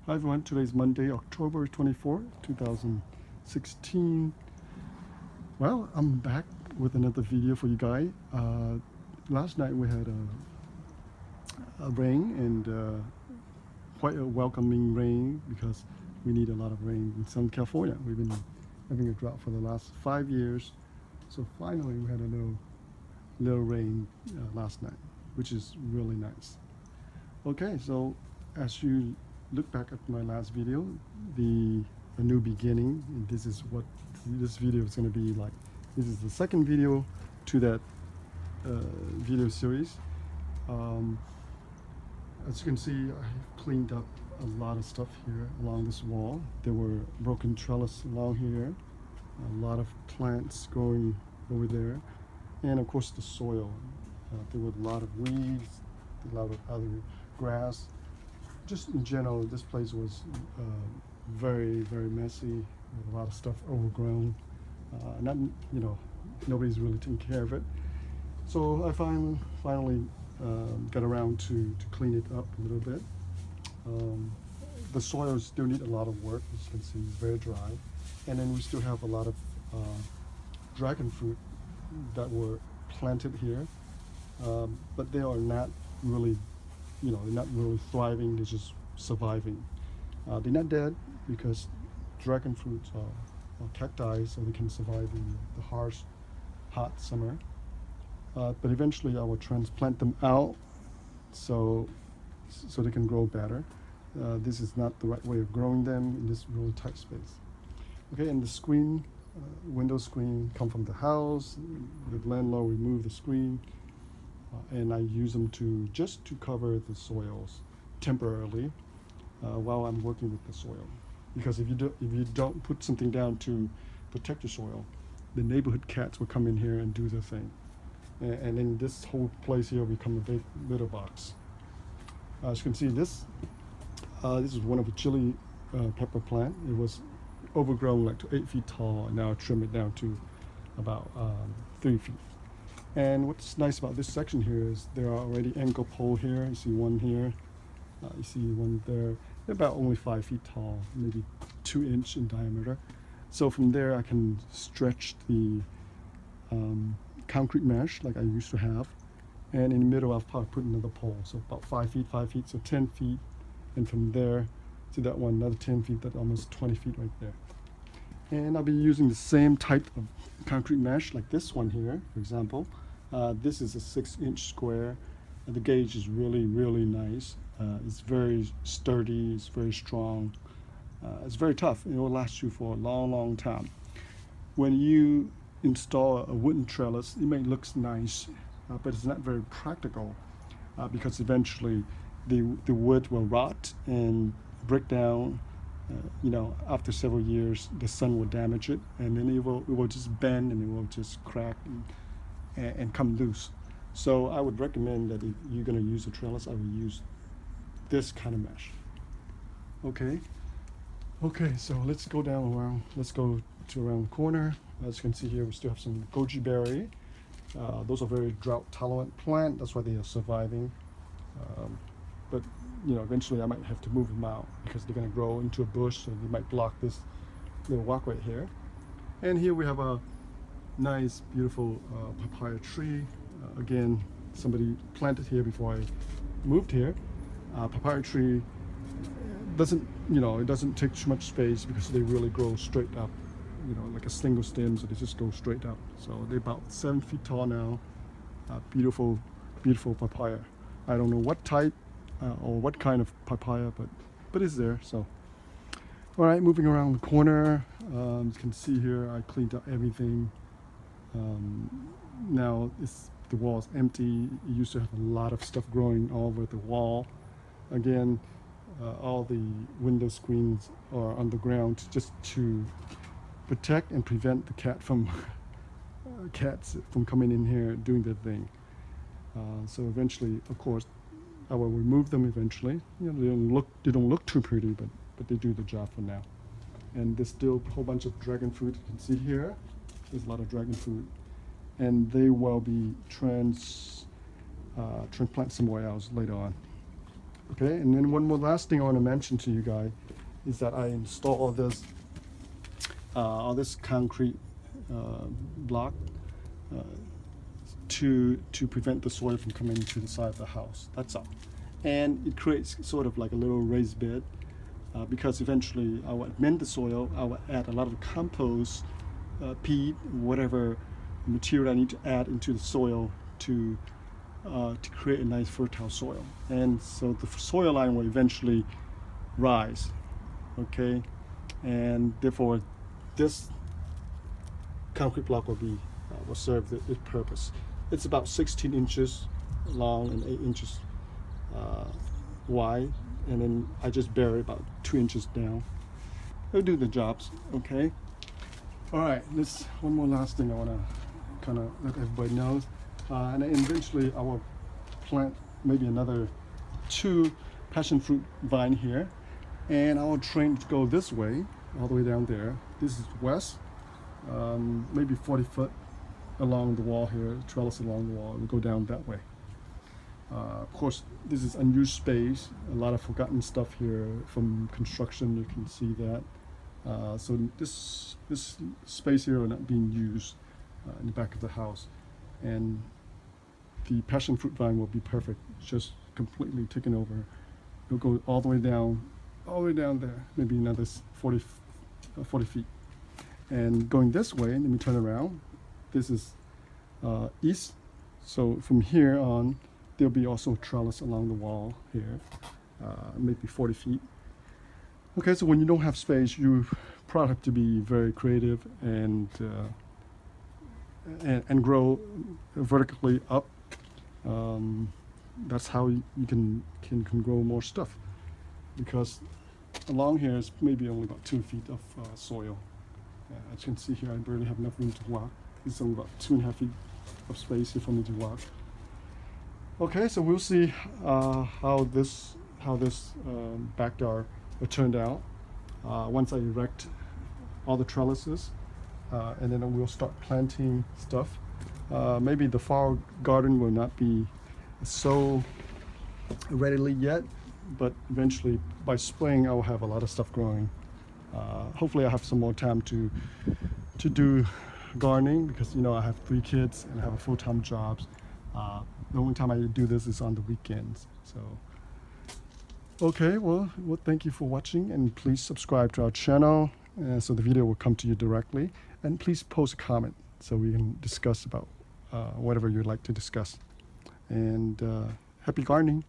Hi everyone, today is Monday, October 24th, 2016. Well, I'm back with another video for you guys. Last night we had a rain and quite a welcoming rain because we need a lot of rain in Southern California. We've been having a drought for the last 5 years. So finally we had a little rain last night, which is really nice. Okay, so as you look back at my last video, a new beginning, and this is what this video is going to be like. This is the second video to that video series. As you can see, I cleaned up a lot of stuff here along this wall. There were broken trellis along here, a lot of plants growing over there, and of course the soil. There were a lot of weeds, a lot of other grass. Just in general, this place was very, very messy, with a lot of stuff overgrown. Nobody's really taking care of it. So I finally got around to clean it up a little bit. The soil still need a lot of work, as you can see, it's very dry. And then we still have a lot of dragon fruit that were planted here, but they are not really they're not really thriving, they're just surviving. They're not dead because dragon fruits are cacti, so they can survive in the harsh, hot summer. But eventually I will transplant them out so they can grow better. This is not the right way of growing them in this really tight space. Okay, and the screen, window screen come from the house. The landlord removed the screen. And I use them just to cover the soils temporarily while I'm working with the soil. Because if you don't put something down to protect the soil, the neighborhood cats will come in here and do their thing, and then this whole place here will become a big litter box. As you can see, this is one of the chili pepper plant. It was overgrown like to 8 feet tall, and now I trim it down to about 3 feet. And what's nice about this section here is there are already anchor pole here. You see one here, you see one there. They're about only 5 feet tall, maybe 2 inch in diameter. So from there I can stretch the concrete mesh like I used to have. And in the middle I'll probably put another pole, so about 5 feet, so 10 feet. And from there to that one, another 10 feet, that's almost 20 feet right there. And I'll be using the same type of concrete mesh like this one here, for example. This is a 6-inch square. The gauge is really, really nice. It's very sturdy, it's very strong. It's very tough. It will last you for a long, long time. When you install a wooden trellis, it may look nice, but it's not very practical because eventually the wood will rot and break down. After several years, the sun will damage it, and then it will just bend and it will just crack and come loose. So I would recommend that if you're going to use a trellis, I would use this kind of mesh. Okay, so let's go down around. Let's go to around the corner. As you can see here, we still have some goji berry. Those are very drought tolerant plant. That's why they are surviving. But eventually I might have to move them out because they're going to grow into a bush, so they might block this little walk right here. And here we have a nice, beautiful papaya tree. Again, somebody planted here before I moved here. Papaya tree it doesn't take too much space because they really grow straight up, like a single stem, so they just go straight up. So they're about 7 feet tall now. Beautiful, beautiful papaya. I don't know what type or what kind of papaya, but it's there. So all right, moving around the corner, you can see here I cleaned up everything. Now the wall is empty. It used to have a lot of stuff growing all over the wall. Again, all the window screens are on the ground just to protect and prevent the cats from coming in here doing their thing. So eventually, of course, I will remove them eventually. They don't look too pretty, but they do the job for now. And there's still a whole bunch of dragon fruit. You can see here, there's a lot of dragon fruit, and they will be transplant somewhere else later on. Okay, and then one more last thing I want to mention to you guys is that I install all this concrete block to prevent the soil from coming to the side of the house. That's all. And it creates sort of like a little raised bed because eventually I will amend the soil. I will add a lot of compost, peat, whatever material I need to add into the soil to create a nice fertile soil. And so the soil line will eventually rise, okay? And therefore this concrete block will serve its purpose. It's about 16 inches long and 8 inches wide, and then I just bury about 2 inches down. It'll do the jobs, okay? All right, this one more last thing I want to kind of let everybody know. And then eventually I will plant maybe another 2 passion fruit vine here, and I will train to go this way, all the way down there. This is west, maybe 40 foot along the wall here, trellis along the wall, and go down that way. Of course, this is unused space, a lot of forgotten stuff here from construction, you can see that. So this space here are not being used in the back of the house. And the passion fruit vine will be perfect, just completely taken over. It'll go all the way down there, maybe another 40 feet. And going this way, let me turn around. This is east. So from here on, there'll be also trellis along the wall here, maybe 40 feet. Okay, so when you don't have space, you probably have to be very creative and grow vertically up. That's how you can grow more stuff, because along here is maybe only about 2 feet of soil. As you can see here, I barely have enough room to walk. It's only about 2.5 feet of space here for me to walk. Okay, so we'll see how this backyard will turn out once I erect all the trellises, and then we'll start planting stuff. Maybe the fall garden will not be so readily yet, but eventually by spring I'll have a lot of stuff growing. Hopefully I have some more time to do gardening, because I have 3 kids and I have a full-time job. The only time I do this is on the weekends. So okay, well thank you for watching, and please subscribe to our channel so the video will come to you directly, and please post a comment so we can discuss about whatever you'd like to discuss. And happy gardening.